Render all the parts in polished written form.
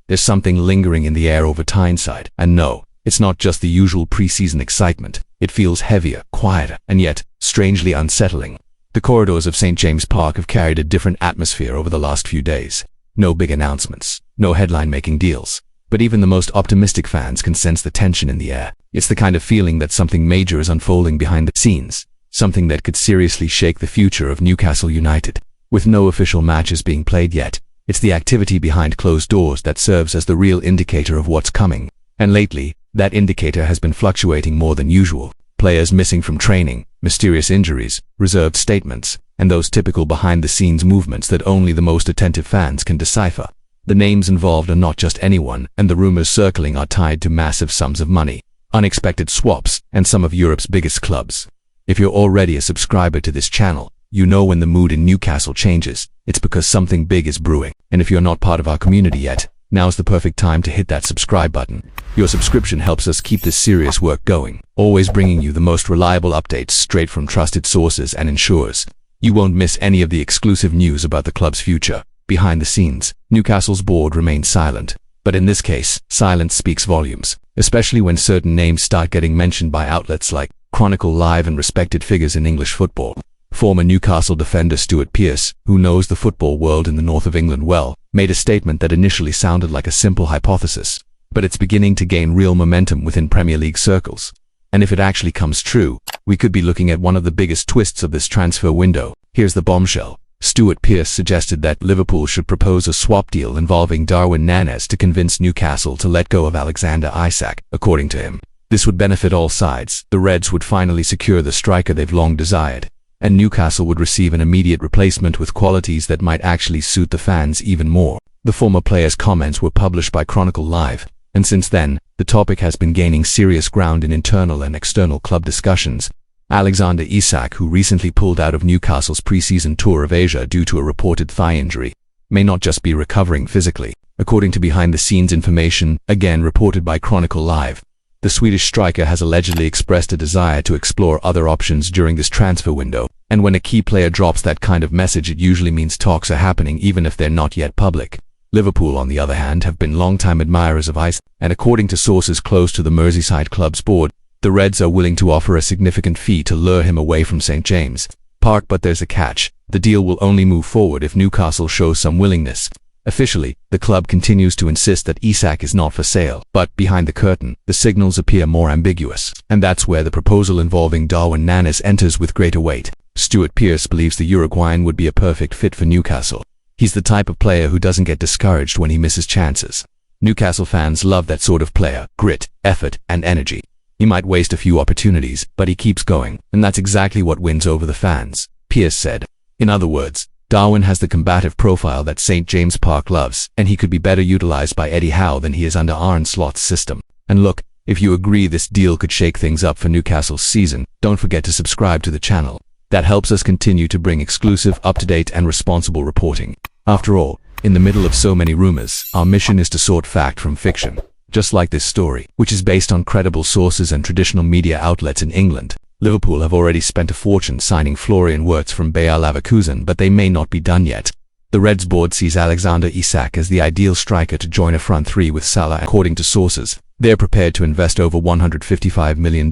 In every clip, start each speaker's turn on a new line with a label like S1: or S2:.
S1: there's something lingering in the air over Tyneside. And no, it's not just the usual pre-season excitement. It feels heavier, quieter, and yet strangely unsettling. The corridors of St. James Park have carried a different atmosphere over the last few days. No big announcements, no headline-making deals. But even the most optimistic fans can sense the tension in the air. It's the kind of feeling that something major is unfolding behind the scenes, something that could seriously shake the future of Newcastle United. With no official matches being played yet, it's the activity behind closed doors that serves as the real indicator of what's coming. And lately, that indicator has been fluctuating more than usual. Players missing from training, mysterious injuries, reserved statements, and those typical behind-the-scenes movements that only the most attentive fans can decipher. The names involved are not just anyone, and the rumors circling are tied to massive sums of money, unexpected swaps, and some of Europe's biggest clubs. If you're already a subscriber to this channel, you know when the mood in Newcastle changes, it's because something big is brewing. And if you're not part of our community yet, now's the perfect time to hit that subscribe button. Your subscription helps us keep this serious work going, always bringing you the most reliable updates straight from trusted sources and insurers. You won't miss any of the exclusive news about the club's future. Behind the scenes, Newcastle's board remains silent. But in this case, silence speaks volumes, especially when certain names start getting mentioned by outlets like Chronicle Live and respected figures in English football. Former Newcastle defender Stuart Pearce, who knows the football world in the north of England well, made a statement that initially sounded like a simple hypothesis, but it's beginning to gain real momentum within Premier League circles. And if it actually comes true, we could be looking at one of the biggest twists of this transfer window. Here's the bombshell. Stuart Pearce suggested that Liverpool should propose a swap deal involving Darwin Nani to convince Newcastle to let go of Alexander Isak. According to him, this would benefit all sides. The Reds would finally secure the striker they've long desired, and Newcastle would receive an immediate replacement with qualities that might actually suit the fans even more. The former player's comments were published by Chronicle Live, and since then, the topic has been gaining serious ground in internal and external club discussions. Alexander Isak, who recently pulled out of Newcastle's pre-season tour of Asia due to a reported thigh injury, may not just be recovering physically. According to behind-the-scenes information, again reported by Chronicle Live, the Swedish striker has allegedly expressed a desire to explore other options during this transfer window. And when a key player drops that kind of message, it usually means talks are happening even if they're not yet public. Liverpool, on the other hand, have been long-time admirers of Isak, and according to sources close to the Merseyside club's board, the Reds are willing to offer a significant fee to lure him away from St. James Park. But there's a catch. The deal will only move forward if Newcastle shows some willingness. Officially, the club continues to insist that Isak is not for sale, but behind the curtain, the signals appear more ambiguous. And that's where the proposal involving Darwin Nani enters with greater weight. Stuart Pearce believes the Uruguayan would be a perfect fit for Newcastle. He's the type of player who doesn't get discouraged when he misses chances. Newcastle fans love that sort of player: grit, effort, and energy. He might waste a few opportunities, but he keeps going, and that's exactly what wins over the fans, Pearce said. In other words, Darwin has the combative profile that St. James Park loves, and he could be better utilized by Eddie Howe than he is under Arne Slot's system. And look, if you agree this deal could shake things up for Newcastle's season, don't forget to subscribe to the channel. That helps us continue to bring exclusive, up-to-date, and responsible reporting. After all, in the middle of so many rumors, our mission is to sort fact from fiction. Just like this story, which is based on credible sources and traditional media outlets in England. Liverpool have already spent a fortune signing Florian Wirtz from Bayer Leverkusen, but they may not be done yet. The Reds board sees Alexander Isak as the ideal striker to join a front three with Salah. According to sources, they're prepared to invest over $155 million.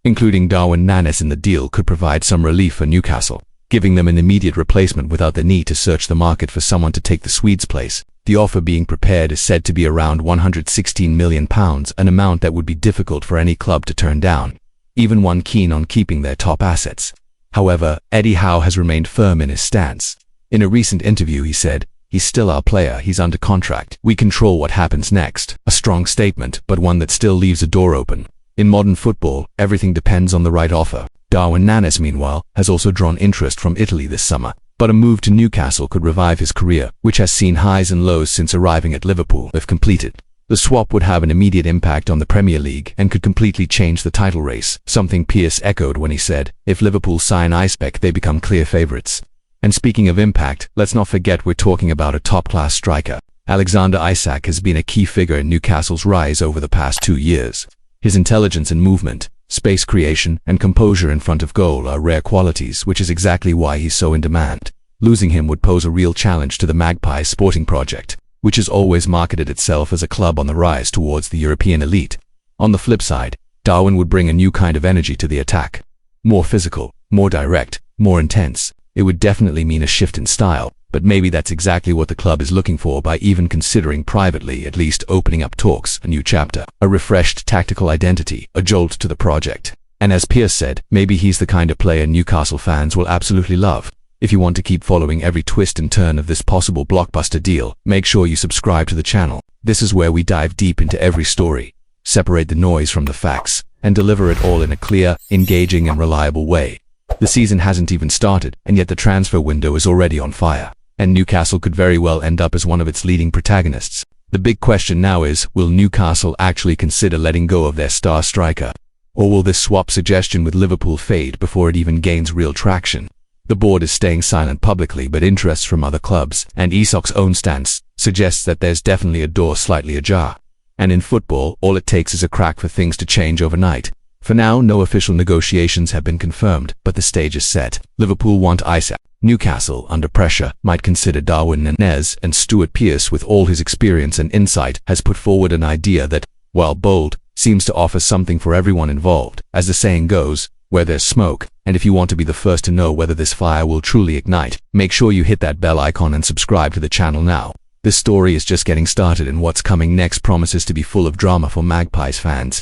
S1: Including Darwin Nani in the deal could provide some relief for Newcastle, giving them an immediate replacement without the need to search the market for someone to take the Swede's place. The offer being prepared is said to be around £116 million, an amount that would be difficult for any club to turn down, even one keen on keeping their top assets. However, Eddie Howe has remained firm in his stance. In a recent interview he said, "He's still our player, he's under contract. We control what happens next." A strong statement, but one that still leaves a door open. In modern football, everything depends on the right offer. Darwin Nani, meanwhile, has also drawn interest from Italy this summer. But a move to Newcastle could revive his career, which has seen highs and lows since arriving at Liverpool. If completed, the swap would have an immediate impact on the Premier League and could completely change the title race, something Pearce echoed when he said, "If Liverpool sign Isak, they become clear favourites." And speaking of impact, let's not forget we're talking about a top-class striker. Alexander Isak has been a key figure in Newcastle's rise over the past 2 years. His intelligence in movement, space creation, and composure in front of goal are rare qualities, which is exactly why he's so in demand. Losing him would pose a real challenge to the Magpies sporting project. which has always marketed itself as a club on the rise towards the European elite. On the flip side, Darwin would bring a new kind of energy to the attack. More physical, more direct, more intense. It would definitely mean a shift in style, but maybe that's exactly what the club is looking for by even considering privately at least opening up talks, a new chapter, a refreshed tactical identity, a jolt to the project. And as Pierce said, maybe he's the kind of player Newcastle fans will absolutely love. If you want to keep following every twist and turn of this possible blockbuster deal, make sure you subscribe to the channel. This is where we dive deep into every story, separate the noise from the facts, and deliver it all in a clear, engaging and reliable way. The season hasn't even started, and yet the transfer window is already on fire, and Newcastle could very well end up as one of its leading protagonists. The big question now is, will Newcastle actually consider letting go of their star striker? Or will this swap suggestion with Liverpool fade before it even gains real traction? The board is staying silent publicly, but interest from other clubs, and Isak's own stance, suggests that there's definitely a door slightly ajar. And in football, all it takes is a crack for things to change overnight. For now, no official negotiations have been confirmed, but the stage is set. Liverpool want Isak. Newcastle, under pressure, might consider Darwin Nani, and Stuart Pearce, with all his experience and insight, has put forward an idea that, while bold, seems to offer something for everyone involved. As the saying goes, where there's smoke, and if you want to be the first to know whether this fire will truly ignite, make sure you hit that bell icon and subscribe to the channel now. This story is just getting started, and what's coming next promises to be full of drama for Magpies fans.